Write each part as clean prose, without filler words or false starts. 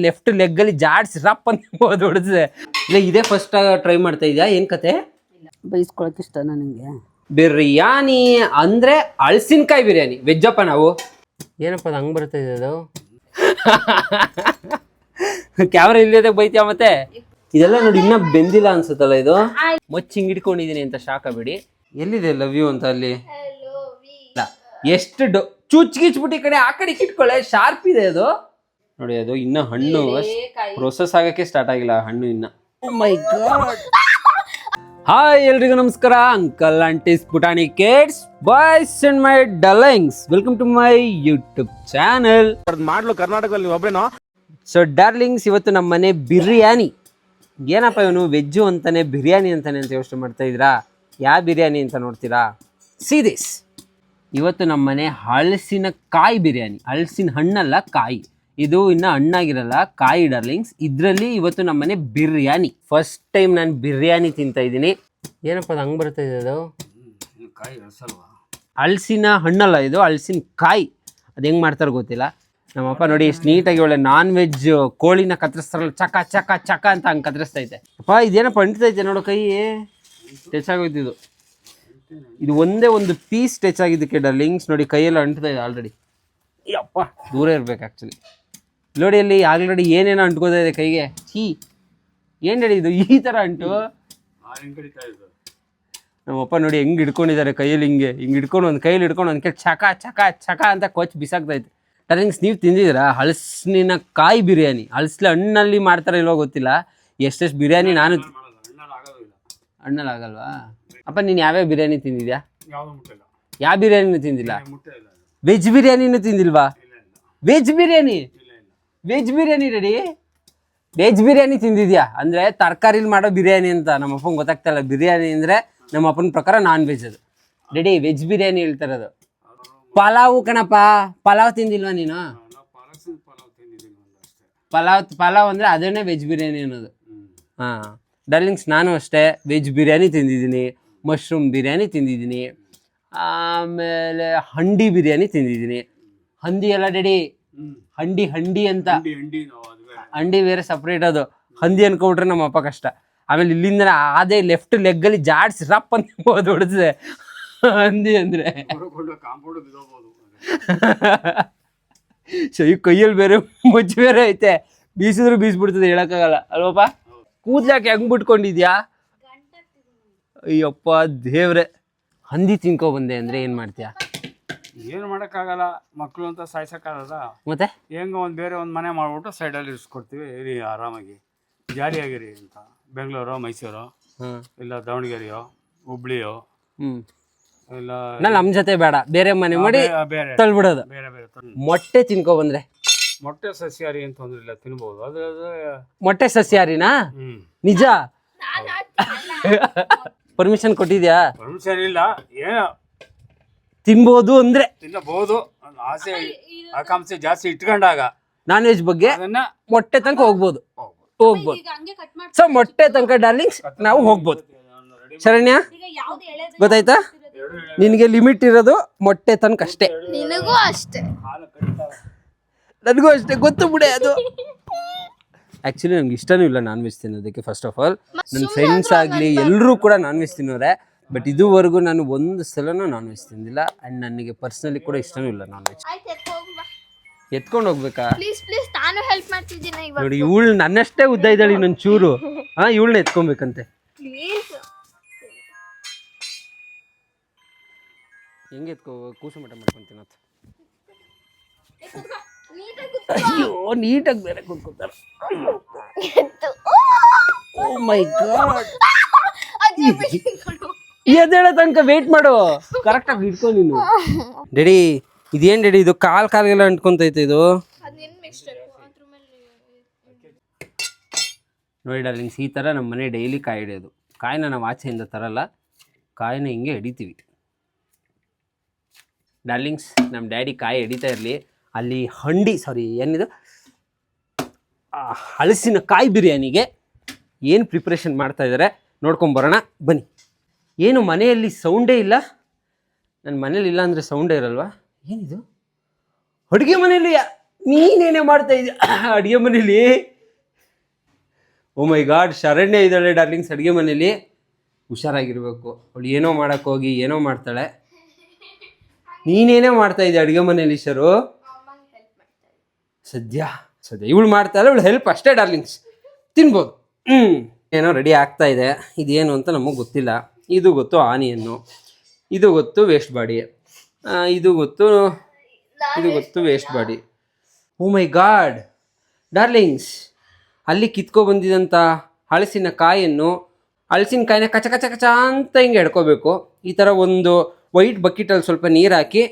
Left leg ಅಲ್ಲಿ ಜಾಡ್ಸಿ ರಪ್ ಅಂತ ಹೊಡೆದಿದೆ. ಇಲ್ಲ ಇದೇ ಫಸ್ಟ್ ಟ್ರೈ ಮಾಡ್ತಾ ಇದೆಯಾ? ಏನ್ ಕತೆ? ಬೈಸ್ಕೊಳಕ್ ಇಷ್ಟ ನನಗೆ. ಬಿರಿಯಾನಿ ಅಂದ್ರೆ ಹಳಸಿನಕಾಯಿ ಬಿರಿಯಾನಿ. ವೆಜ್ಜಪ್ಪ ನಾವು. ಏನಪ್ಪ ಅದು ಹಂಗ್ ಬರ್ತಾ ಇದೆ ಅದು? ಕ್ಯಾಮ್ರಾ ಇಲ್ಲದೆ ಬೈತ್ಯಾ ಮತ್ತೆ? ಇದೆಲ್ಲ ನೋಡಿ ಇನ್ನ ಬೆಂದಿಲ್ಲ ಅನ್ಸುತ್ತಲ್ಲ ಇದು. ಮಚ್ಚಿ ಹಿಂಗ್ ಹಿಡ್ಕೊಂಡಿದೀನಿ ಅಂತ ಶಾಖ ಬಿಡಿ. ಎಲ್ಲಿದೆ ಲವ್ ಯು ಅಂತ ಅಲ್ಲಿ? ಎಷ್ಟು ಚುಚ್ಚಿಗಿಚ್ಬಿಟ್ಟು ಈ ಕಡೆ ಆ ಕಡೆ ಇಟ್ಕೊಳ್ಳೆ. ಶಾರ್ಪ್ ಇದೆ ಅದು ನೋಡಿ. ಅದು ಇನ್ನ ಹಣ್ಣು ಪ್ರೊಸೆಸ್ ಆಗಕ್ಕೆ ಸ್ಟಾರ್ಟ್ ಆಗಿಲ್ಲ ಹಣ್ಣು ಇನ್ನ. ಓ ಮೈ ಗಾಡ್. ಹಾಯ್ ಎಲ್ರಿಗೂ ನಮಸ್ಕಾರ. ಅಂಕಲ್ ಆಂಟೀಸ್ ಪುಟಾಣಿ kids boys and my darlings, welcome to my YouTube channel. ಮಾಡ್ಲು ಕರ್ನಾಟಕದಲ್ಲಿ ಒಬ್ರೇನೋ. ಸೊ ಡಾರ್ಲಿಂಗ್ಸ್, ಇವತ್ತು ನಮ್ಮ ಮನೆ ಬಿರಿಯಾನಿ. ಏನಪ್ಪ ಇವನು ವೆಜ್ಜು ಅಂತಾನೆ ಬಿರಿಯಾನಿ ಅಂತಾನೆ ಅಂತ ಯೋಚನೆ ಮಾಡ್ತಾ ಇದ್ರಾ? ಯಾವ ಬಿರಿಯಾನಿ ಅಂತ ನೋಡ್ತೀರಾ? See this. ಇವತ್ತು ನಮ್ಮ ಮನೆ ಹಲಸಿನ ಕಾಯಿ ಬಿರಿಯಾನಿ. ಹಲಸಿನ ಹಣ್ಣಲ್ಲ, ಕಾಯಿ. ಇದು ಇನ್ನ ಹಣ್ಣಾಗಿರಲ್ಲ, ಕಾಯಿ ಡಾರ್ಲಿಂಗ್ಸ್. ಇದರಲ್ಲಿ ಇವತ್ತು ನಮ್ಮ ಮನೆ ಬಿರಿಯಾನಿ. ಫಸ್ಟ್ ಟೈಮ್ ನಾನು ಬಿರಿಯಾನಿ ತಿಂತಾ ಇದ್ದೀನಿ. ಏನಪ್ಪ ಅದು ಹಂಗೆ ಬರ್ತಾ ಇದೆ ಅದು? ಹಲಸಿನ ಹಣ್ಣಲ್ಲ ಇದು, ಹಲಸಿನ ಕಾಯಿ. ಅದು ಹೆಂಗೆ ಮಾಡ್ತಾರೆ ಗೊತ್ತಿಲ್ಲ. ನಮ್ಮಪ್ಪ ನೋಡಿ ಎಷ್ಟು ನೀಟಾಗಿ ಒಳ್ಳೆ ನಾನ್ ವೆಜ್ ಕೋಳಿನ ಕತ್ತರಿಸ್ತಾರಲ್ಲ, ಚಕ ಚಕ ಚಕ ಅಂತ ಹಂಗೆ ಕತ್ತರಿಸ್ತೈತೆ. ಅಪ್ಪ ಇದೇನಪ್ಪ ಅಂಟ್ತೈತೆ ನೋಡು, ಕೈ ಟಚ್ ಆಗೋಯ್ತಿದ್ದು. ಇದು ಒಂದೇ ಒಂದು ಪೀಸ್ ಟಚ್ ಆಗಿದ್ದಕ್ಕೆ ಡಾರ್ಲಿಂಗ್ಸ್ ನೋಡಿ ಕೈಯೆಲ್ಲ ಅಂಟ್ತಾ ಇದೆ ಆಲ್ರೆಡಿ. ಅಪ್ಪ ದೂರ ಇರ್ಬೇಕು ಆ್ಯಕ್ಚುಲಿ. ನೋಡಿ ಅಲ್ಲಿ ಆಲ್ರೆಡಿ ಏನೇನೋ ಅಂಟ್ಕೋತಾ ಇದೆ ಕೈಗೆ. ಛೀ, ಏನು ಹೇಳಿ ಇದು ಈ ಥರ ಅಂಟು? ನಮ್ಮಪ್ಪ ನೋಡಿ ಹೆಂಗೆ ಹಿಡ್ಕೊಂಡಿದ್ದಾರೆ ಕೈಯಲ್ಲಿ, ಹಿಂಗೆ ಹಿಡ್ಕೊಂಡು ಒಂದು ಕೈಯಲ್ಲಿ ಹಿಡ್ಕೊಂಡು ಒಂದು ಕೈ ಚಕ ಚಕ ಚಕ ಅಂತ ಕೊಚ್ಚಿ ಬಿಸಾಕ್ತೈತೆ. ಡಾರ್ಲಿಂಗ್ಸ್, ನೀವು ತಿಂದಿದ್ದೀರಾ ಹಲಸಿನ ಕಾಯಿ ಬಿರಿಯಾನಿ? ಹಲಸಿನ ಹಣ್ಣಲ್ಲಿ ಮಾಡ್ತಾರೆ ಇಲ್ವೋ ಗೊತ್ತಿಲ್ಲ. ಎಷ್ಟೆಷ್ಟು ಬಿರಿಯಾನಿ ನಾನು ಹಣ್ಣಲ್ಲಿ ಆಗಲ್ವಾ? ಅಪ್ಪ ನೀನು ಯಾವ್ಯಾವ ಬಿರಿಯಾನಿ ತಿಂದಿದ್ಯಾ? ಯಾವ ಬಿರಿಯಾನಿನೂ ತಿಂದಿಲ್ಲ? ವೆಜ್ ಬಿರಿಯಾನಿನೂ ತಿಂದಿಲ್ವಾ? Veg biryani ready. Veg biryani ತಿಂದಿದ್ಯಾ ಅಂದರೆ ತರಕಾರಿಲಿ ಮಾಡೋ ಬಿರಿಯಾನಿ ಅಂತ ನಮ್ಮಪ್ಪಂಗೆ ಗೊತ್ತಾಗ್ತಾಯಿಲ್ಲ. ಬಿರಿಯಾನಿ ಅಂದರೆ ನಮ್ಮ ಅಪ್ಪನ ಪ್ರಕಾರ ನಾನ್ ವೆಜ್ ಅದು. ರೆಡಿ ವೆಜ್ ಬಿರಿಯಾನಿ ಹೇಳ್ತಾರದು. ಪಲಾವು ಕಣಪ್ಪ, ಪಲಾವ್ ತಿಂದಿಲ್ವಾ ನೀನು? ಪಲಾವ್ ಅಂದರೆ ಅದನ್ನೇ ವೆಜ್ ಬಿರಿಯಾನಿ ಅನ್ನೋದು. ಹಾಂ ಡಾರ್ಲಿಂಗ್ಸ್, ನಾನು ಅಷ್ಟೇ ವೆಜ್ ಬಿರಿಯಾನಿ ತಿಂದಿದ್ದೀನಿ, ಮಶ್ರೂಮ್ ಬಿರಿಯಾನಿ ತಿಂದಿದ್ದೀನಿ, ಆಮೇಲೆ ಹಂಡಿ ಬಿರಿಯಾನಿ ತಿಂದಿದ್ದೀನಿ. ಹಂದಿ ಎಲ್ಲ ರೆಡಿ, ಹಂಡಿ ಅಂತ. ಹಂಡಿ ಬೇರೆ ಸಪ್ರೇಟ್ ಅದು. ಹಂದಿ ಅನ್ಕೊಂಡ್ರೆ ನಮ್ಮ ಅಪ್ಪ ಕಷ್ಟ. ಆಮೇಲೆ ಇಲ್ಲಿಂದ ಅದೇ ಲೆಫ್ಟ್ ಲೆಗ್ಗಲ್ಲಿ ಜಾಡ್ಸಿ ರಪ್ ಅಂತ ಹೊಡೆದಿದೆ ಹಂದಿ ಅಂದರೆ. ಸೊ ಈ ಕೈಯಲ್ಲಿ ಬೇರೆ ಮಜ್ಜು ಬೇರೆ ಐತೆ, ಬೀಸಿದ್ರು ಬೀಸ್ಬಿಡ್ತದೆ, ಹೇಳಕ್ಕಾಗಲ್ಲ ಅಲ್ವಪ್ಪ? ಕೂದ್ಲಾಕೆ ಹೆಂಗ್ ಬಿಟ್ಕೊಂಡಿದ್ಯಾ? ಅಯ್ಯಪ್ಪ ದೇವ್ರೆ. ಹಂದಿ ತಿನ್ಕೊ ಬಂದೆ ಅಂದ್ರೆ ಏನ್ ಮಾಡ್ತೀಯಾ? ಏನು ಮಾಡೋಕ್ಕಾಗಲ್ಲ, ಮಕ್ಕಳು ಅಂತ ಸಾಯ್ಸಕ್ಕಾಗಲ್ಲ. ಮತ್ತೆ ಹೆಂಗ ಒಂದು ಬೇರೆ ಒಂದು ಮನೆ ಮಾಡ್ಬಿಟ್ಟು ಸೈಡಲ್ಲಿ ಇರಿಸ್ಕೊಡ್ತೀವಿ, ಇರಿ ಆರಾಮಾಗಿ ಜಾಲಿಯಾಗಿರಿ ಅಂತ. ಬೆಂಗಳೂರು, ಮೈಸೂರು, ಇಲ್ಲ ದಾವಣಗೆರೆಯೋ, ಹುಬ್ಳಿಯೋ, ಇಲ್ಲ ನಮ್ಮ ಜೊತೆ ಬೇಡ, ಬೇರೆ ಮನೆ ಮಾಡಿ ಬೇರೆ ತಳ್ಬಿಡೋದು. ಬೇರೆ ಬೇರೆ ಮೊಟ್ಟೆ ತಿನ್ಕೊ ಬಂದ್ರೆ? ಮೊಟ್ಟೆ ಸಸ್ಯಾಹಾರಿ ಅಂತ ತೊಂದ್ರೆ ಇಲ್ಲ, ತಿನ್ಬೋದು. ಅದು ಮೊಟ್ಟೆ ಸಸ್ಯಾಹಾರಿನಾ? ನಿಜ? ಪರ್ಮಿಷನ್ ಕೊಟ್ಟಿದ್ಯಾ? ಪರ್ಮಿಷನ್ ಇಲ್ಲ, ಏನೋ ತಿನ್ಬೋದು ಅಂದ್ರೆ ತಿನ್ನಬಹುದು. ಆಸೆ ಆಕಾಂಕ್ಷೆ ಜಾಸ್ತಿ ಇಟ್ಕೊಂಡಾಗ ನಾನ್ ವೆಜ್ ಬಗ್ಗೆ ಮೊಟ್ಟೆ ತನಕ ಹೋಗ್ಬೋದು. ಸೊ ಮೊಟ್ಟೆ ತನಕ ಡಾರ್ಲಿಂಗ್ಸ್ ನಾವು ಹೋಗ್ಬೋದು. ಶರಣ್ಯ ಗೊತ್ತಾಯ್ತಾ? ನಿನಗೆ ಲಿಮಿಟ್ ಇರೋದು ಮೊಟ್ಟೆ ತನಕ ಅಷ್ಟೇ. ನಿನಗೂ ಅಷ್ಟೇ, ನನಗೂ ಅಷ್ಟೇ, ಗೊತ್ತು ಬಿಡೆ ಅದು. ಆ್ಯಕ್ಚುಲಿ ನಮ್ಗೆ ಇಷ್ಟನೂ ಇಲ್ಲ ನಾನ್ ವೆಜ್ ತಿನ್ನೋದಕ್ಕೆ. ಫಸ್ಟ್ ಆಫ್ ಆಲ್ ನನ್ನ ಫ್ರೆಂಡ್ಸ್ ಆಗಲಿ ಎಲ್ಲರೂ ಕೂಡ ನಾನ್ ವೆಜ್ ತಿನ್ನೋರೆ. ಬಟ್ ಇದುವರೆಗೂ ನಾನು ಒಂದು ಸಲನೂ ನಾನ್ ವೆಜ್ ತಿಂದಿಲ್ಲ. ಆ್ಯಂಡ್ ನನಗೆ ಪರ್ಸ್ನಲಿ ಕೂಡ ಇಷ್ಟನೂ ಇಲ್ಲ ನಾನ್ ವೆಜ್. ಎತ್ಕೊಂಡು ಹೋಗ್ಬೇಕಾ? ನಾನು ಹೆಲ್ಪ್ ಮಾಡ್ತಿದ್ದೀನಿ ನೋಡಿ, ಇವಳು ನನ್ನಷ್ಟೇ ಉದ್ದ ಇದ್ದಾಳೆ ಇನ್ನೊಂದು ಚೂರು. ಇವಳನ್ನ ಎತ್ಕೊಬೇಕಂತೆ. ಹೆಂಗೆ ಕೂಸು ಮಟ ಮಾಡ್ಕೊಂತೀನಿ ಅಂತ. ಅಯ್ಯೋ, ನೀಟಾಗಿ ಬೇರೆ ಕೂತ್ಕೊತಾರೆ. ಓ ಮೈ ಗಾಡ್. ಎದ್ದೇಳ ತನಕ ವೇಟ್ ಮಾಡು, ಕರೆಕ್ಟಾಗಿ ಇಟ್ಕೊ ನೀನು. ರೆಡಿ? ಇದೇನು ರೆಡಿ? ಇದು ಕಾಲ್ಗೆಲ್ಲ ಅಂಟ್ಕೊಂತೈತೆ ಇದು. ನೋಡಿ ಡಾರ್ಲಿಂಗ್ಸ್, ಈ ಥರ ನಮ್ಮ ಮನೆ ಡೈಲಿ ಕಾಯಿ ಹಿಡಿಯೋದು. ಕಾಯಿನ ನಾವು ಆಚೆಯಿಂದ ತರಲ್ಲ, ಕಾಯಿನ ಹಿಂಗೆ ಹಿಡಿತೀವಿ ಡಾರ್ಲಿಂಗ್ಸ್. ನಮ್ಮ ಡ್ಯಾಡಿ ಕಾಯಿ ಹಿಡಿತಾ ಇರಲಿ, ಅಲ್ಲಿ ಏನಿದು ಹಲಸಿನ ಕಾಯಿ ಬಿರಿಯಾನಿಗೆ ಏನು ಪ್ರಿಪ್ರೇಷನ್ ಮಾಡ್ತಾ ಇದ್ದಾರೆ ನೋಡ್ಕೊಂಬರೋಣ ಬನ್ನಿ. ಏನು ಮನೆಯಲ್ಲಿ ಸೌಂಡೇ ಇಲ್ಲ? ನನ್ನ ಮನೇಲಿ ಇಲ್ಲ ಅಂದರೆ ಸೌಂಡೇ ಇರಲ್ವಾ? ಏನಿದು ಅಡುಗೆ ಮನೆಯಲ್ಲಿ ನೀನೇನೇ ಮಾಡ್ತಾ ಇದ್ಯಾ ಅಡುಗೆ ಮನೇಲಿ? ಓ ಮೈ ಗಾಡ್, ಶರಣ್ಯ ಇದ್ದಾಳೆ ಡಾರ್ಲಿಂಗ್ಸ್ ಅಡುಗೆ ಮನೇಲಿ. ಹುಷಾರಾಗಿರ್ಬೇಕು, ಅವಳು ಏನೋ ಮಾಡಕ್ಕೆ ಹೋಗಿ ಏನೋ ಮಾಡ್ತಾಳೆ. ನೀನೇನೇ ಮಾಡ್ತಾ ಇದ್ದೆ ಅಡುಗೆ ಮನೇಲಿ ಶರು? ಸದ್ಯ ಇವಳು ಮಾಡ್ತಾಳೆ, ಇವಳು ಹೆಲ್ಪ್ ಅಷ್ಟೇ ಡಾರ್ಲಿಂಗ್ಸ್. ತಿನ್ಬೋದು. ಏನೋ ರೆಡಿ ಆಗ್ತಾ ಇದೆ. ಇದೇನು ಅಂತ ನಮಗೆ ಗೊತ್ತಿಲ್ಲ. ಇದು ಗೊತ್ತು ಆನಿಯನ್ನು, ಇದು ಗೊತ್ತು ವೇಸ್ಟ್ ಬಾಡಿ, ಇದು ಗೊತ್ತು waste body. O my god darlings, ಅಲ್ಲಿ ಕಿತ್ಕೊಬಂದಿದಂಥ ಹಲಸಿನಕಾಯಿನ ಕಚ ಕಚ ಕಚ ಅಂತ ಹಿಂಗೆ ಎಡ್ಕೋಬೇಕು. ಈ ಥರ ಒಂದು ವೈಟ್ ಬಕೆಟಲ್ಲಿ ಸ್ವಲ್ಪ ನೀರು ಹಾಕಿ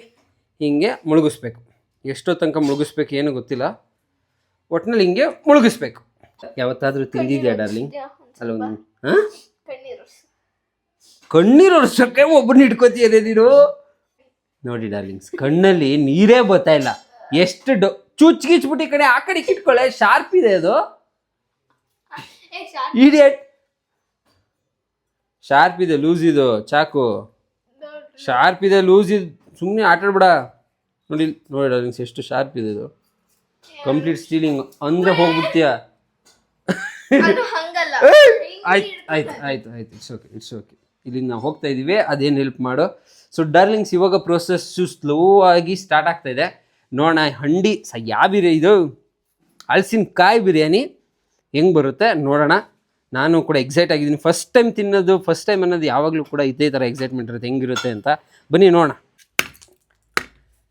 ಹಿಂಗೆ ಮುಳುಗಿಸ್ಬೇಕು. ಎಷ್ಟೋ ತನಕ ಮುಳುಗಿಸ್ಬೇಕು ಏನು ಗೊತ್ತಿಲ್ಲ, ಒಟ್ಟಿನಲ್ಲಿ ಹಿಂಗೆ ಮುಳುಗಿಸ್ಬೇಕು. ಯಾವತ್ತಾದರೂ ತಿಂದಿದ್ಯಾ ಡಾರ್ಲಿಂಗ್? ಅಲ್ಲ ಒಂದು ಕಣ್ಣೀರು ಒರೆಸೋಕ್ಕೆ ಒಬ್ಬರನ್ನ ಇಟ್ಕೋತೀಯಲ್ಲ ನೀನು. ನೋಡಿ ಡಾರ್ಲಿಂಗ್ಸ್, ಕಣ್ಣಲ್ಲಿ ನೀರೇ ಬರ್ತಾ ಇಲ್ಲ. ಎಷ್ಟು ಚುಚ್ಚಿಗಿಚ್ಬಿಟ್ಟು ಈ ಕಡೆ ಆ ಕಡೆ ಇಟ್ಕೊಳ್ಳೆ. ಶಾರ್ಪ್ ಇದೆ ಅದು. ಇಡಿಯಟ್, ಶಾರ್ಪ್ ಇದೆ, ಲೂಸ್ ಇದು ಚಾಕು. ಶಾರ್ಪ್ ಇದೆ, ಲೂಸ್ ಇದು, ಸುಮ್ಮನೆ ಆಟಾಡ್ಬೇಡ. ನೋಡಿ ಡಾರ್ಲಿಂಗ್ಸ್, ಎಷ್ಟು ಶಾರ್ಪ್ ಇದೆ ಇದು. ಕಂಪ್ಲೀಟ್ ಸ್ಟೀಲಿಂಗ್ ಅಂದರೆ ಹೋಗ್ಬಿಡ್ತೀಯ. ಆಯ್ತು ಇಟ್ಸ್ ಓಕೆ. ಇಲ್ಲಿಂದ ನಾವು ಹೋಗ್ತಾ ಇದ್ದೀವಿ, ಅದೇನು ಹೆಲ್ಪ್ ಮಾಡು. ಸೊ ಡಾರ್ಲಿಂಗ್ಸ್, ಇವಾಗ ಪ್ರೊಸೆಸ್ಸು ಸ್ಲೋ ಆಗಿ ಸ್ಟಾರ್ಟ್ ಆಗ್ತಾ ಇದೆ. ನೋಡೋಣ ಹಂಡಿ ಯಾವ ಬಿರಿಯಾನಿ ಇದು, ಹಲಸಿನಕಾಯಿ ಬಿರಿಯಾನಿ ಹೆಂಗೆ ಬರುತ್ತೆ ನೋಡೋಣ. ನಾನು ಕೂಡ ಎಕ್ಸೈಟ್ ಆಗಿದ್ದೀನಿ. ಫಸ್ಟ್ ಟೈಮ್ ಅನ್ನೋದು ಯಾವಾಗಲೂ ಕೂಡ ಇದೇ ಥರ ಎಕ್ಸೈಟ್ಮೆಂಟ್ ಇರುತ್ತೆ, ಹೆಂಗಿರುತ್ತೆ ಅಂತ. ಬನ್ನಿ ನೋಡೋಣ.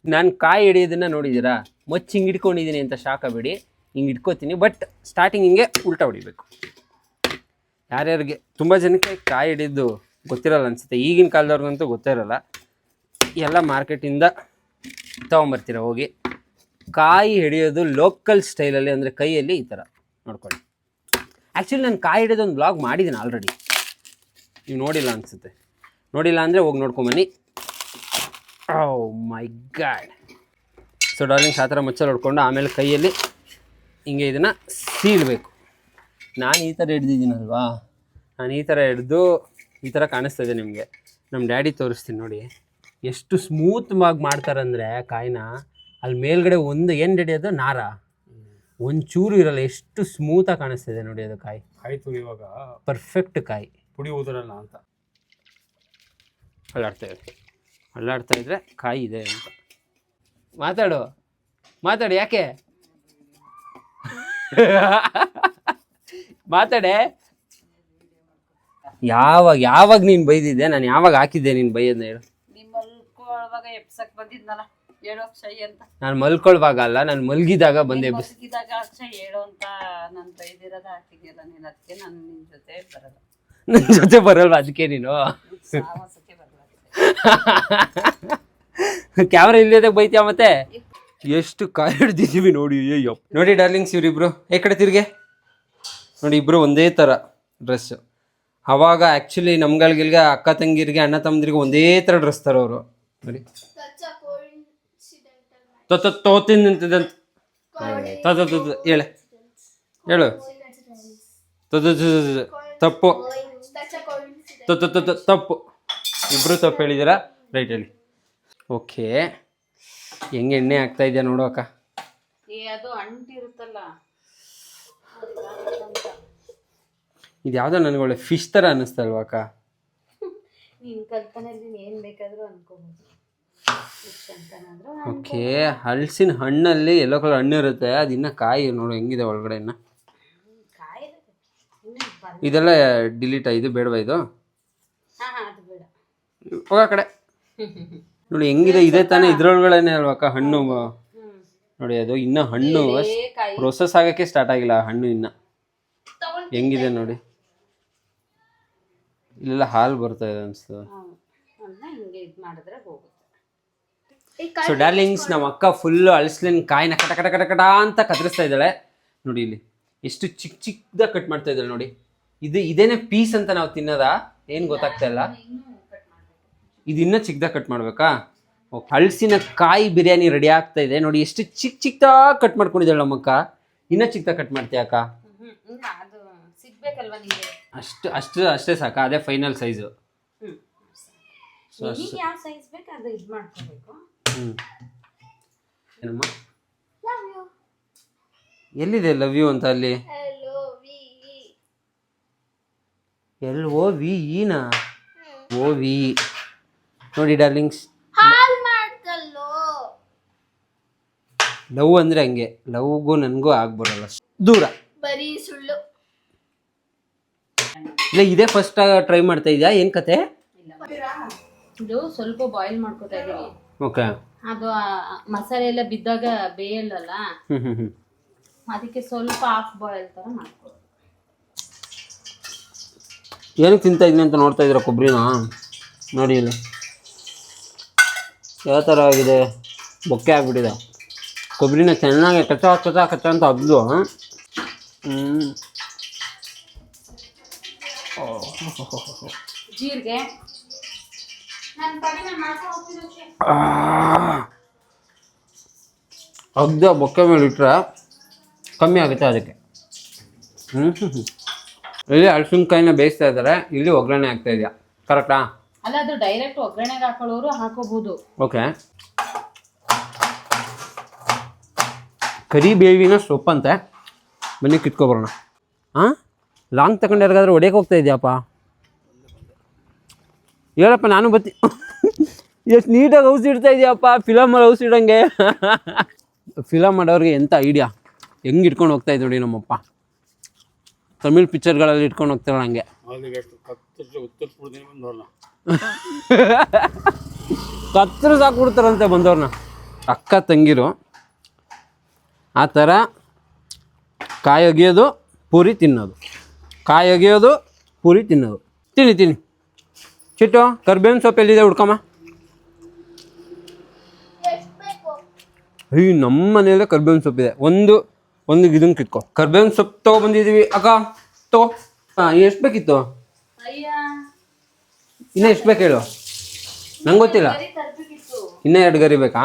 ನಾನು ಕಾಯಿ ಹಿಡಿಯೋದನ್ನು ನೋಡಿದ್ದೀರಾ, ಮಚ್ಚಿ ಹಿಂಗೆ ಇಟ್ಕೊಂಡಿದ್ದೀನಿ ಅಂತ ಶಾಕ್ ಆಗಬೇಡಿ. ಹಿಂಗೆ ಇಟ್ಕೋತೀನಿ, ಬಟ್ ಸ್ಟಾರ್ಟಿಂಗ್ ಹಿಂಗೆ ಉಲ್ಟಾ ಹೊಡಿಬೇಕು. ಯಾರ್ಯಾರಿಗೆ ತುಂಬ ಜನಕ್ಕೆ ಕಾಯಿ ಹಿಡಿಯೋದು ಗೊತ್ತಿರಲ್ಲ ಅನಿಸುತ್ತೆ. ಈಗಿನ ಕಾಲದವ್ರಿಗಂತೂ ಗೊತ್ತೇ ಇರಲ್ಲ. ಎಲ್ಲ ಮಾರ್ಕೆಟಿಂದ ತೊಗೊಂಬರ್ತೀರ ಹೋಗಿ. ಕಾಯಿ ಹಿಡಿಯೋದು ಲೋಕಲ್ ಸ್ಟೈಲಲ್ಲಿ, ಅಂದರೆ ಕೈಯಲ್ಲಿ ಈ ಥರ ನೋಡ್ಕೊಳ್ಳಿ. ಆ್ಯಕ್ಚುಲಿ ನಾನು ಕಾಯಿ ಹಿಡಿಯೋದು ಒಂದು ಬ್ಲಾಗ್ ಮಾಡಿದ್ದೀನಿ ಆಲ್ರೆಡಿ, ನೀವು ನೋಡಿಲ್ಲ ಅನಿಸುತ್ತೆ. ನೋಡಿಲ್ಲ ಅಂದರೆ ಹೋಗಿ ನೋಡ್ಕೊಂಬನ್ನಿ. ಓ ಮೈ ಗಾಡ್. ಸೊ ಡಾರ್ಲಿಂಗ್ಸ್, ಆ ಥರ ಮಚ್ಚಲ್ಲಿ ಹೊಡ್ಕೊಂಡು ಆಮೇಲೆ ಕೈಯಲ್ಲಿ ಹಿಂಗೆ ಇದನ್ನು ಸೀಳಬೇಕು. ನಾನು ಈ ಥರ ಹಿಡ್ದಿದ್ದೀನಲ್ವಾ, ನಾನು ಈ ಥರ ಹಿಡ್ದು ಈ ಥರ ಕಾಣಿಸ್ತಾ ಇದೆ ನಿಮಗೆ. ನಮ್ಮ ಡ್ಯಾಡಿ ತೋರಿಸ್ತೀನಿ ನೋಡಿ, ಎಷ್ಟು ಸ್ಮೂತ್ವಾಗಿ ಮಾಡ್ತಾರಂದರೆ ಕಾಯಿನ. ಅಲ್ಲಿ ಮೇಲ್ಗಡೆ ಒಂದು ಏನು ಹಿಡಿಯೋದು ನಾರ ಒಂಚೂರು ಇರಲ್ಲ, ಎಷ್ಟು ಸ್ಮೂತಾಗಿ ಕಾಣಿಸ್ತಿದೆ ನೋಡಿ ಅದು ಕಾಯಿ. ಇವಾಗ ಪರ್ಫೆಕ್ಟ್ ಕಾಯಿ, ಪುಡಿ ಉದುರಲ್ಲ ಅಂತ ಅಲ್ಲಾಡ್ತಾ ಇದ್ರೆ ಕಾಯಿ ಇದೆ ಅಂತ. ಮಾತಾಡು ಯಾಕೆ ಮಾತಾಡೆ. ಯಾವಾಗ ನೀನು ಬೈದಿದ್ದೆ? ನಾನು ಯಾವಾಗ ಹಾಕಿದ್ದೆ ನೀನು ಬೈಯೋದನ್ನ ಹೇಳು. ನಾನು ಮಲ್ಕೊಳ್ವಾಗ ಅಲ್ಲ, ನಾನು ಮಲ್ಗಿದಾಗ ಬಂದೆ ನನ್ನ ಜೊತೆ ಬರಲ್ವಾ? ಅದಕ್ಕೆ ನೀನು ಕ್ಯಾಮ್ರಾ ಇಲ್ಲದೆ ಬೈತೀಯ ಮತ್ತೆ. ಎಷ್ಟು ಕಾಯಿ ಹಿಡ್ದಿದ್ದೀವಿ ನೋಡಿ. ಅಯ್ಯೋ ನೋಡಿ ಡಾರ್ಲಿಂಗ್ಸ್, ಇವರಿಬ್ರು ಈ ಕಡೆ ತಿರ್ಗೆ ನೋಡಿ, ಇಬ್ರು ಒಂದೇ ಥರ ಡ್ರೆಸ್ಸು. ಅವಾಗ ಆ್ಯಕ್ಚುಲಿ ನಮ್ಗಳ್ಗಿಲ್ಗೆ ಅಕ್ಕ ತಂಗಿರಿಗೆ ಅಣ್ಣ ತಮ್ಮದಿರಿಗೆ ಒಂದೇ ಥರ ಡ್ರೆಸ್ ತರೋರು ನೋಡಿ. ತೋತಿಂದಂತ ಹೇಳು ತಪ್ಪು ತಪ್ಪು, ಇಬ್ರು ತಪ್ಪು ಹೇಳಿದ್ದೀರಾ. ರೈಟ್ ಹೇಳಿ. ಓಕೆ, ಹೆಂಗೆ ಎಣ್ಣೆ ಆಗ್ತಾ ಇದೆಯಾ ನೋಡು ಅಕ್ಕ. ಇದು ಯಾವುದೋ ನನಗೆ ಒಳ್ಳೆ ಫಿಶ್ ಥರ ಅನ್ನಿಸ್ತಾ ಅಲ್ವಾ ಅಕ್ಕ? ಓಕೆ, ಹಲಸಿನ ಹಣ್ಣಲ್ಲಿ ಎಲ್ಲೋ ಕಲರ್ ಹಣ್ಣು ಇರುತ್ತೆ, ಅದು ಇನ್ನೂ ಕಾಯಿ ನೋಡು ಹೆಂಗಿದೆ ಒಳಗಡೆ. ಇನ್ನು ಇದೆಲ್ಲ ಡಿಲೀಟ್ ಆಯಿತು, ಬೇಡವಾ ಇದು? ಹೋಗ ಕಡೆ ನೋಡಿ ಹೆಂಗಿದೆ. ಇದೇ ತಾನೇ ಇದ್ರೊಳಗಡೆನೆ ಅಲ್ವಕ್ಕ ಹಣ್ಣು ನೋಡಿ. ಅದು ಇನ್ನೂ ಹಣ್ಣು ಪ್ರೊಸೆಸ್ ಆಗೋಕ್ಕೆ ಸ್ಟಾರ್ಟ್ ಆಗಿಲ್ಲ ಹಣ್ಣು ಇನ್ನು. ಹೆಂಗಿದೆ ನೋಡಿ, ಇಲ್ಲೆಲ್ಲ ಹಾಲು ಬರ್ತಾ ಇದೆ ಅನಿಸ್ತದೆ. ಸೊ ಡಾರ್ಲಿಂಗ್ಸ್, ನಮ್ಮ ಅಕ್ಕ ಫುಲ್ಲು ಹಲಸಿನ ಕಾಯಿನ ಕಟ ಕಟ ಕಟ ಕಟ ಅಂತ ಕತ್ತರಿಸ್ತಾ ಇದ್ದಾಳೆ ನೋಡಿ. ಇಲ್ಲಿ ಎಷ್ಟು ಚಿಕ್ಕದಾಗಿ ಕಟ್ ಮಾಡ್ತಾ ಇದ್ದಾಳೆ ನೋಡಿ. ಇದೇನೇ ಪೀಸ್ ಅಂತ ನಾವು ತಿನ್ನೋದಾ ಏನು ಗೊತ್ತಾಗ್ತಾ ಇಲ್ಲ. ಇದು ಇನ್ನೂ ಚಿಕ್ಕದಾಗಿ ಕಟ್ ಮಾಡ್ಬೇಕಾ? ಓಕೆ, ಹಲಸಿನ ಕಾಯಿ ಬಿರಿಯಾನಿ ರೆಡಿ ಆಗ್ತಾ ಇದೆ ನೋಡಿ. ಎಷ್ಟು ಚಿಕ್ಕದಾಗಿ ಕಟ್ ಮಾಡ್ಕೊಂಡಿದ್ದಾಳೆ ನಮ್ಮಕ್ಕ. ಇನ್ನೂ ಚಿಕ್ಕದಾಗಿ ಕಟ್ ಮಾಡ್ತೀಯ ಅಕ್ಕ? ಅಷ್ಟೇ ಸಾಕಾ? ಅದೇ ಫೈನಲ್ ಸೈಜು. ಏನಮ್ಮ? ಎಲ್ಲಿದೆ ಲವ್ ಯು ಅಂತ ಅಲ್ಲಿ? LOVE OVE ನೋಡಿ ಡಾರ್ಲಿಂಗ್ಸ್, ಹಾಲ್ ಮಾಡ್ತಲ್ಲೋ. ಲವ್ ಅಂದ್ರೆ ಹಂಗೆ, ಲವ್ಗೂ ನನಗೂ ಆಗ್ಬರಲ್ಲ, ದೂರ. ಬರೀ ಸುಳ್ಳು. ಇಲ್ಲ ಇದೇ ಫಸ್ಟ್ ಟ್ರೈ ಮಾಡ್ತಾ ಇದೆಯಾ, ಏನು ಕತೆ? ಇದು ಸ್ವಲ್ಪ ಬಾಯ್ಲ್ ಮಾಡ್ಕೊತಾ ಇದೀವಿ. ಓಕೆ. ಅದು ಮಸಾಲೆ ಎಲ್ಲ ಬಿದ್ದಾಗ ಬೇಯಲ್ಲಲ್ಲ, ಅದಕ್ಕೆ ಸ್ವಲ್ಪ ಹಾಫ್ ಬಾಯ್ಲ್ ತರ ಮಾಡ್ಕೊ. ಏನಕ್ಕೆ ತಿಂತಾ ಇದೀನಿ ಅಂತ ನೋಡ್ತಾ ಇದ್ದೀರಾ ಕೊಬ್ಬರಿನ? ನೋಡಿ ಇಲ್ಲಿ ಯಾವ ಥರ ಆಗಿದೆ, ಬೊಕ್ಕೆ ಆಗಿಬಿಟ್ಟಿದೆ. ಕೊಬ್ಬರಿನ ಚೆನ್ನಾಗಿ ಕಚ್ಚ ಕಚ್ಚ ಕಚ್ಚ ಅಂತ ಹಬ್ದು. ಜೀರಿಗೆ ಅಗ್ದ ಬೊಕ್ಕೆ ಮೇಲೆ ಇಟ್ಟರೆ ಕಮ್ಮಿ ಆಗುತ್ತೆ ಅದಕ್ಕೆ. ಇಲ್ಲಿ ಹಲಸಿನಕಾಯಿನ ಬೇಯಿಸ್ತಾ ಇದ್ದಾರೆ, ಇಲ್ಲಿ ಒಗ್ಗರಣೆ ಆಗ್ತಾ ಇದೆಯಾ, ಕರೆಕ್ಟಾ? ಅಲ್ಲ, ಅದು ಡೈರೆಕ್ಟ್ ಒಗ್ಗರಣೆಗೆ ಹಾಕೊಳ್ಳೋರು ಹಾಕೋಬಹುದು. ಓಕೆ. ಕರಿಬೇವಿನ ಸೊಪ್ಪಂತೆ, ಬನ್ನಿ ಕಿತ್ಕೊಬರೋಣ. ಹಾಂ, ಲಾಂಗ್ ತಗೊಂಡು ಯಾರಿಗಾದ್ರೂ ಹೊಡೆಯಕ್ಕೆ ಹೋಗ್ತಾ ಇದೆಯಪ್ಪ? ಹೇಳಪ್ಪ, ನಾನು ಬತ್ತಿ. ಎಷ್ಟು ನೀಟಾಗಿ ಔಷಧಿ ಇಡ್ತಾ ಇದೆಯಪ್ಪ, ಫಿಲಮಲ್ಲಿ ಔಷಧಿ ಇಡಂಗೆ. ಫಿಲಮ್ ಮಾಡೋರಿಗೆ ಎಂಥ ಐಡಿಯಾ, ಹೆಂಗೆ ಇಟ್ಕೊಂಡು ಹೋಗ್ತಾ ಇದ್ದು ನೋಡಿ ನಮ್ಮಪ್ಪ. ತಮಿಳ್ ಪಿಕ್ಚರ್ಗಳಲ್ಲಿ ಇಟ್ಕೊಂಡು ಹೋಗ್ತಾರಲ್ಲ ಹಂಗೆ. ಕತ್ತರು ಸಾಕ್ಬಿಡ್ತಾರಂತೆ ಬಂದವ್ರನ್ನ, ಅಕ್ಕ ತಂಗಿರು ಆ ಥರ. ಕಾಯಿ ಒಗೆಯೋದು, ಪೂರಿ ತಿನ್ನೋದು, ಕಾಯಿ ಒಗೆಯೋದು, ಪೂರಿ ತಿನ್ನೋದು. ತಿನ್ನಿ ಚಿಟ್ಟು, ಕರ್ಬೇವಿನ ಸೊಪ್ಪು ಎಲ್ಲಿದೆ ಹುಡ್ಕಮ್ಮ. ಅಯ್ಯೋ, ನಮ್ಮ ಮನೆಯಲ್ಲೇ ಕರ್ಬೇವಿನ ಸೊಪ್ಪಿದೆ. ಒಂದು ಇದನ್ನು ಕಿತ್ಕೊ. ಕರ್ಬೇವಿನ ಸೊಪ್ಪು ತೊಗೊಬಂದಿದ್ದೀವಿ ಅಕ್ಕ, ತಗೋ. ಹಾಂ, ಎಷ್ಟು ಬೇಕಿತ್ತು? ಇನ್ನೂ ಎಷ್ಟು ಬೇಕು ಹೇಳು, ನಂಗೆ ಗೊತ್ತಿಲ್ಲ. ಇನ್ನೂ 2 ಗರಿ ಬೇಕಾ?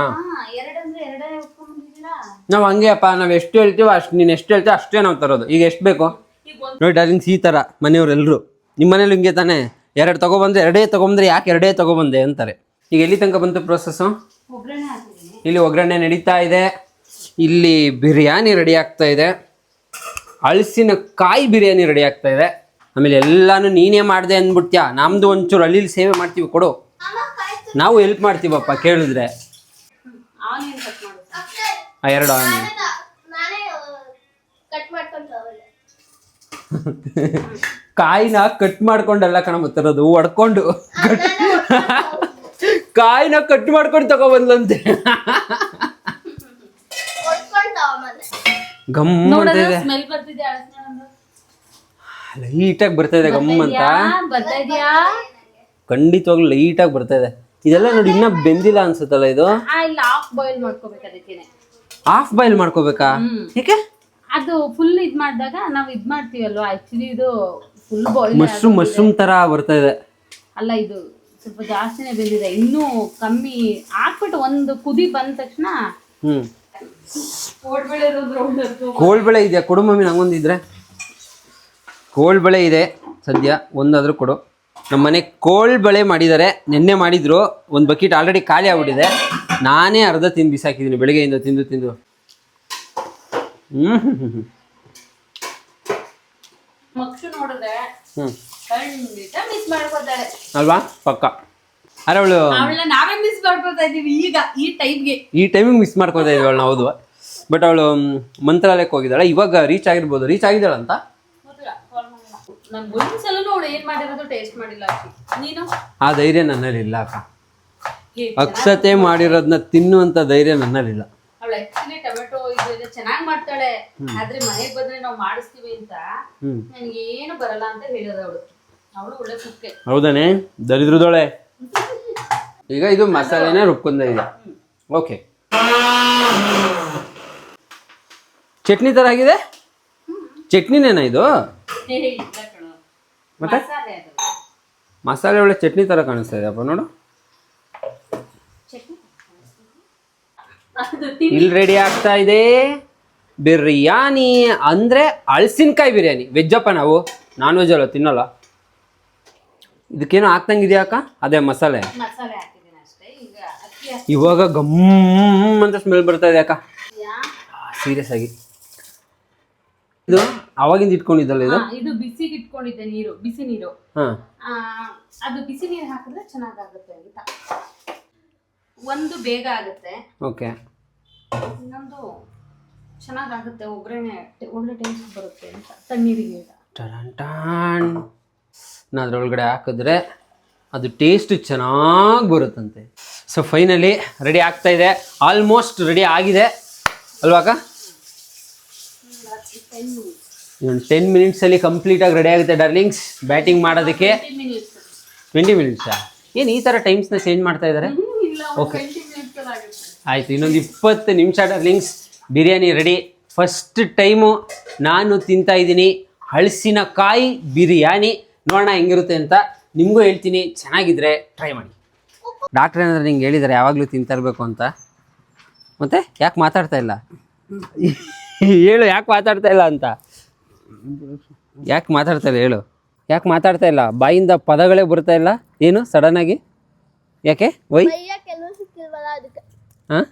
ನಾವು ಹಂಗೆ ಅಪ್ಪ, ನಾವು ಎಷ್ಟು ಹೇಳ್ತೀವೋ ಅಷ್ಟು, ನೀನು ಎಷ್ಟು ಹೇಳ್ತೀವೋ ಅಷ್ಟೇ ನಾವು ತರೋದು. ಈಗ ಎಷ್ಟು ಬೇಕು ನೋಡಿ ಡಾರ್ಲಿಂಗ್ಸ್, ಈ ಥರ ಮನೆಯವರೆಲ್ಲರೂ. ನಿಮ್ಮ ಮನೇಲಿ ಹಿಂಗೆ ತಾನೇ, 2 ತೊಗೊಬಂದ್ರೆ 2 ತೊಗೊಬಂದ್ರೆ ಯಾಕೆ 2 ತೊಗೊಬಂದೆ ಅಂತಾರೆ. ಈಗ ಎಲ್ಲಿ ತನಕ ಬಂತು ಪ್ರೊಸೆಸ್ಸು? ಇಲ್ಲಿ ಒಗ್ಗರಣೆ ನಡೀತಾ ಇದೆ, ಇಲ್ಲಿ ಬಿರಿಯಾನಿ ರೆಡಿ ಆಗ್ತಾ ಇದೆ, ಹಲಸಿನಕಾಯಿ ಬಿರಿಯಾನಿ ರೆಡಿ ಆಗ್ತಾ ಇದೆ. ಆಮೇಲೆ ಎಲ್ಲಾನು ನೀನೇ ಮಾಡಿದೆ ಅಂದ್ಬಿಡ್ತೀಯ, ನಮ್ಮದು ಒಂಚೂರು ಹಳ್ಳಿಲಿ ಸೇವೆ ಮಾಡ್ತೀವಿ, ಕೊಡು, ನಾವು ಹೆಲ್ಪ್ ಮಾಡ್ತೀವಪ್ಪ ಕೇಳಿದ್ರೆ. 2 ಆನಿಯನ್ ಕಾಯಿನ ಕಟ್ ಮಾಡ್ಕೊಂಡಲ್ಲ ಕಣ ಬತ್ತಿರೋದು, ಹೊಡ್ಕೊಂಡು. ಕಾಯಿನ ಕಟ್ ಮಾಡ್ಕೊಂಡು ತಗೊಬಂದ್ಲಂತೆ. ಗಮ್ ಅಂತ ಇದೆ, ಲೈಟಾಗಿ ಬರ್ತಾ ಇದೆ ಗಮ್ ಅಂತ. ಖಂಡಿತವಾಗ್ಲೂ ಲೈಟಾಗಿ ಬರ್ತಾ ಇದೆ. ಇದೆಲ್ಲ ನೋಡಿ ಇನ್ನೂ ಬೆಂದಿಲ್ಲ ಅನ್ಸುತ್ತಲ್ಲ ಇದು. ಹಾಫ್ ಬಾಯ್ಲ್ ಮಾಡ್ಕೋಬೇಕು ಅದಕ್ಕೆ. ಹಾಫ್ ಬಾಯ್ಲ್ ಮಾಡ್ಕೋಬೇಕಾ? ಯಾಕೆ? ಅದು ಫುಲ್ ಇದ್ ಮಾಡಿದಾಗ ನಾವು ಇದ್ ಮಾಡ್ತೀವಲ್ವಾ, ಆಕ್ಚುಲಿ ಇದು ಫುಲ್ ಬಾಯ್ಲ್ ಮಶ್ರೂಮ್ ತರ ಬರ್ತಾ ಇದೆ. ಅಲ್ಲ, ಇದು ಸ್ವಲ್ಪ ಜಾಸ್ತಿನೇ ಬೆಂದಿದೆ, ಇನ್ನೂ ಕಮ್ಮಿ ಹಾಕ್ಬಿಟ್ಟು ಒಂದು ಕುದಿ ಬಂದ ತಕ್ಷಣ. ಕೋಳ್ಬೇಳೆ ಇದೆಯಾ? ಕೊಡು ಮಮ್ಮಿ, ನಂಗೊಂದಿದ್ರೆ. ಕೋಳ್ಬೇಳೆ ಇದೆ ಸದ್ಯ, ಒಂದಾದ್ರೂ ಕೊಡು. ನಮ್ಮ ಮನೆ ಕೋಳ್ಬೇಳೆ ಮಾಡಿದ್ದಾರೆ, ನೆನ್ನೆ ಮಾಡಿದ್ರು. ಒಂದು ಬಕೆಟ್ ಆಲ್ರೆಡಿ ಖಾಲಿ ಆಗ್ಬಿಟ್ಟಿದೆ, ನಾನೇ ಅರ್ಧ ತಿಂದು ಬಿಸಾಕಿದ್ದೀನಿ ಬೆಳಗ್ಗೆಯಿಂದ ತಿಂದು. ಮಕ್ಷು ನೋಡಿದ್ರೆ ಖಂಡಿತ ಮಿಸ್ ಮಾಡ್ಕೊತಾಳೆ ಅಲ್ವಾ? ಪಕ್ಕ. ಅರೆ ಅವಳು ನಾವೇ ಮಿಸ್ ಮಾಡ್ಕೊತಾ ಇದೀವಿ ಈಗ ಈ ಟೈಮಿಗೆ ಮಿಸ್ ಮಾಡ್ಕೋತಾ ಇದ್ದೀವಳು ನಾವು. ಹೌದು, ಬಟ್ ಅವಳು ಮಂತ್ರಾಲಯಕ್ಕೆ ಹೋಗಿದ್ದಾಳೆ, ಇವಾಗ ರೀಚ್ ಆಗಿರ್ಬೋದು. ರೀಚ್ ಆಗಿದ್ದಾಳಂತ ನಂಗೆ ಒಂದ್ಸಲ ನೋಡು, ಏನ್ ಮಾಡಿರೋದು ಟೇಸ್ಟ್ ಮಾಡಿಲ್ಲ. ನೀನು ಆ ಧೈರ್ಯ ನನ್ನಲ್ಲಿಲ್ಲ ಅಕ್ಕ. ಅಕ್ಷತೆ ಮಾಡಿರೋದನ್ನ ತಿನ್ನುವಂತ ಧೈರ್ಯ ನನ್ನಲ್ಲಿಲ್ಲ. ಅವಳು ಆಕ್ಚುಲಿ ಟೊಮೆಟೊ ಇದೆಲ್ಲ ಚೆನ್ನಾಗಿ ಮಾಡ್ತಾಳೆ, ಆದ್ರೆ ಮನೆಗೆ ಬಂದ್ರೆ ನಾವು ಮಾಡಿಸ್ತೀವಿ ಅಂತ ನನಗೆ ಏನು ಬರಲ್ಲ ಅಂತ ಹೇಳಿದ ಅವಳು ಒಳ್ಳೆ ಕುಕ್ಕೆ. ಹೌದಾನೆ, ದರಿದ್ರದೋಳೆ. ಈಗ ಇದು ಮಸಾಲೆನೇ ರುಬ್ಕೊಂಡ ಇದೆ. ಓಕೆ, ಚಟ್ನಿ ತರ ಆಗಿದೆ. ಚಟ್ನಿನೇನಾ ಇದು? ಮತ್ತೆ ಮಸಾಲೆ ಒಳ್ಳೆ ಚಟ್ನಿ ತರ ಕಾಣಿಸ್ತಾ ಇದೆಯಪ್ಪ, ನೋಡು. ಇಲ್ಲಿ ರೆಡಿ ಆಗ್ತಾ ಇದೆ ಬಿರಿಯಾನಿ. ಅಂದ್ರೆ ಹಲಸಿನಕಾಯಿ ಬಿರಿಯಾನಿ. ವೆಜ್ಜಪ್ಪ ನಾವು, ನಾನ್ ವೆಜ್ ಅಲ್ಲ, ತಿನ್ನಲ್ಲ. ಇದಕ್ಕೇನೋ ಹಾಕ್ತಂಗಿದ್ಯಾ ಅಕ್ಕ? ಅದೇ ಮಸಾಲೆ ಇವಾಗ ಗಮ್ ಅಂತ ಸ್ಮೆಲ್ ಬರ್ತಾ ಇದೆ ಅಕ್ಕ, ಸೀರಿಯಸ್ ಆಗಿ. ಇದು ಅವಾಗಿಂದ ಇಟ್ಕೊಂಡಿದ್ದಲ್ಲ ಇದು? ಇದು ಬಿಸಿಗೆ ಇಟ್ಕೊಂಡಿದ್ದೆ ನೀರು, ಬಿಸಿ ನೀರು. ಹಾ, ಅದು ಬಿಸಿ ನೀರು ಹಾಕಿದ್ರೆ ಚೆನ್ನಾಗಾಗುತ್ತೆ ಅಂತ. ಒಂದು ಬೇಗ ಆಗುತ್ತೆ, ಓಕೆ. ಇನ್ನೊಂದು ಚೆನ್ನಾಗಾಗುತ್ತೆ, ಒಗ್ಗರಣೆ ಒಳ್ಳೆ ಟೇಸ್ಟ್ ಬರುತ್ತೆ ಅಂತ ತಣ್ಣೀರಿಗೆ. ಟರಂಟಾನ್ ಅದ್ರೊಳಗಡೆ ಹಾಕಿದ್ರೆ ಅದು ಟೇಸ್ಟ್ ಚೆನ್ನಾಗಿ ಬರುತ್ತಂತೆ. ಸೊ ಫೈನಲಿ ರೆಡಿ ಆಗ್ತಾ ಇದೆ, ಆಲ್ಮೋಸ್ಟ್ ರೆಡಿ ಆಗಿದೆ ಅಲ್ವಾಗ? ಒಂದು 10 ಮಿನಿಟ್ಸಲ್ಲಿ ಕಂಪ್ಲೀಟಾಗಿ ರೆಡಿ ಆಗುತ್ತೆ ಡಾರ್ಲಿಂಗ್ಸ್ ಬ್ಯಾಟಿಂಗ್ ಮಾಡೋದಕ್ಕೆ. 20 ಮಿನಿಟ್ಸಾ? ಏನು ಈ ಥರ ಟೈಮ್ಸ್ನ ಚೇಂಜ್ ಮಾಡ್ತಾ ಇದ್ದಾರೆ? ಓಕೆ ಆಯಿತು, ಇನ್ನೊಂದು 20 ನಿಮಿಷ darlings, biryani ready. First time ನಾನು ತಿಂತಾ ಇದ್ದೀನಿ ಹಲಸಿನಕಾಯಿ ಬಿರಿಯಾನಿ. ನೋಡೋಣ ಹೆಂಗಿರುತ್ತೆ ಅಂತ. ನಿಮಗೂ ಹೇಳ್ತೀನಿ, ಚೆನ್ನಾಗಿದ್ರೆ ಟ್ರೈ ಮಾಡಿ. ಡಾಕ್ಟ್ರ್ ಏನಾದ್ರೆ ನಿಂಗೆ ಹೇಳಿದ್ದಾರೆ ಯಾವಾಗಲೂ ತಿಂತಾ ಇರಬೇಕು ಅಂತ. ಮತ್ತೆ ಯಾಕೆ ಮಾತಾಡ್ತಾ ಇಲ್ಲ? ಹೇಳು, ಯಾಕೆ ಮಾತಾಡ್ತಾ ಇಲ್ಲ ಅಂತ. ಯಾಕೆ ಮಾತಾಡ್ತಾ ಇಲ್ಲ ಹೇಳು, ಯಾಕೆ ಮಾತಾಡ್ತಾ ಇಲ್ಲ? ಬಾಯಿಂದ ಪದಗಳೇ ಬರ್ತಾ ಇಲ್ಲ. ಏನು ಸಡನ್ನಾಗಿ ಯಾಕೆ? ವೈ ಹಾಂ,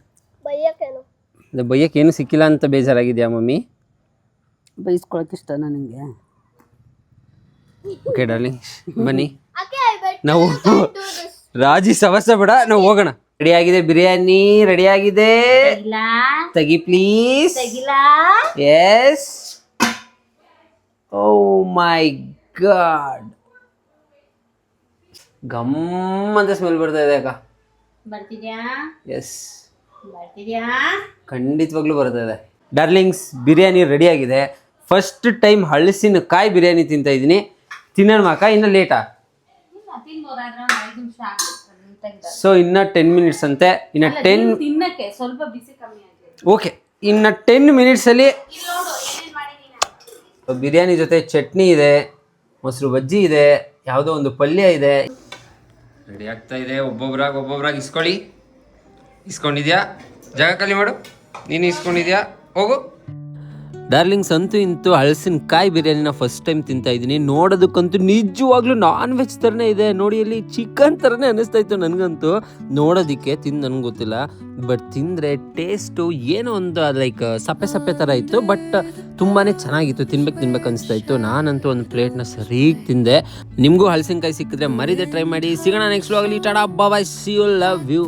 ಬೈಯಕ್ಕೇನು ಸಿಕ್ಕಿಲ್ಲ ಅಂತ ಬೇಜಾರಾಗಿದೆಯಾ ಮಮ್ಮಿ? ಬೈಸ್ಕೊಳಕ್ಕೆ ಇಷ್ಟ ನನಗೆ. ಓಕೆ ಡಾರ್ಲಿಂಗ್, ಬನ್ನಿ ನಾವು ರಾಜಿ ಸವಸ ಬೇಡ, ನಾವು ಹೋಗೋಣ. ರೆಡಿ ಆಗಿದೆ ಬಿರಿಯಾನಿ, ರೆಡಿ ಆಗಿದೆ. ತೆಗಿ please. Yes. Oh my god, ಗಮ್ ಅಂತ ಸ್ಮೆಲ್ ಬರ್ತಾ ಇದೆ ಅಕ್ಕ. ಬರ್ತಿದ್ಯಾ? ಎಸ್, ಬರ್ತಿದ್ಯಾ? ಖಂಡಿತವಾಗ್ಲೂ ಬರ್ತಾ ಇದೆ. ಡಾರ್ಲಿಂಗ್ಸ್, ಬಿರಿಯಾನಿ ರೆಡಿ ಆಗಿದೆ. ಫಸ್ಟ್ ಟೈಮ್ ಹಲಸಿನಕಾಯಿ ಬಿರಿಯಾನಿ ತಿಂತಾ ಇದ್ದೀನಿ. ತಿನ್ನೋಣ ಅಕ್ಕ, ಇನ್ನು ಲೇಟಾ? ಸೊ ಇನ್ನು 10 ಮಿನಿಟ್ಸ್ ಅಂತೆ. ಇನ್ನು 10 ತಿನ್ನಕ್ಕೆ ಸ್ವಲ್ಪ ಬಿಸಿ ಕಮ್ಮಿ ಆಗಿದೆ. ಓಕೆ, ಇನ್ನು 10 ಮಿನಿಟ್ಸಲ್ಲಿ ಬಿರಿಯಾನಿ ಜೊತೆ ಚಟ್ನಿ ಇದೆ, ಮೊಸರು ಬಜ್ಜಿ ಇದೆ, ಯಾವುದೋ ಒಂದು ಪಲ್ಯ ಇದೆ. ರೆಡಿ ಆಗ್ತಾ ಇದೆ. ಒಬ್ಬೊಬ್ರಾಗಿ ಇಸ್ಕೊಳ್ಳಿ. ಇಸ್ಕೊಂಡಿದ್ಯಾ? ಜಾಗ ಖಾಲಿ ಮಾಡು. ನೀನು ಇಸ್ಕೊಂಡಿದ್ಯಾ? ಹೋಗು. ಡಾರ್ಲಿಂಗ್ಸ್, ಅಂತೂ ಇಂತೂ ಹಲಸಿನಕಾಯಿ ಬಿರಿಯಾನಿನ ಫಸ್ಟ್ ಟೈಮ್ ತಿಂತಾ ಇದ್ದೀನಿ. ನೋಡೋದಕ್ಕಂತೂ ನಿಜವಾಗ್ಲೂ ನಾನ್ ವೆಜ್ ಥರನೇ ಇದೆ. ನೋಡಿ, ಅಲ್ಲಿ ಚಿಕನ್ ಥರನೇ ಅನ್ನಿಸ್ತಾ ಇತ್ತು ನನಗಂತೂ ನೋಡೋದಕ್ಕೆ. ತಿಂದು ನನಗೆ ಗೊತ್ತಿಲ್ಲ, ಬಟ್ ತಿಂದರೆ ಟೇಸ್ಟು ಏನೋ ಒಂದು ಲೈಕ್ ಸಪ್ಪೆ ಥರ ಇತ್ತು. ಬಟ್ ತುಂಬಾ ಚೆನ್ನಾಗಿತ್ತು, ತಿನ್ಬೇಕು ಅನಿಸ್ತಾ ಇತ್ತು. ನಾನಂತೂ ಒಂದು ಪ್ಲೇಟ್ನ ಸರಿಗೆ ತಿಂದೆ. ನಿಮಗೂ ಹಲಸಿನಕಾಯಿ ಸಿಕ್ಕಿದ್ರೆ ಮರಿದೆ ಟ್ರೈ ಮಾಡಿ. ಸಿಗೋಣ ನೆಕ್ಸ್ಟ್ ವ್ಲಾಗಲ್ಲಿ. Tata bye, see you, love you.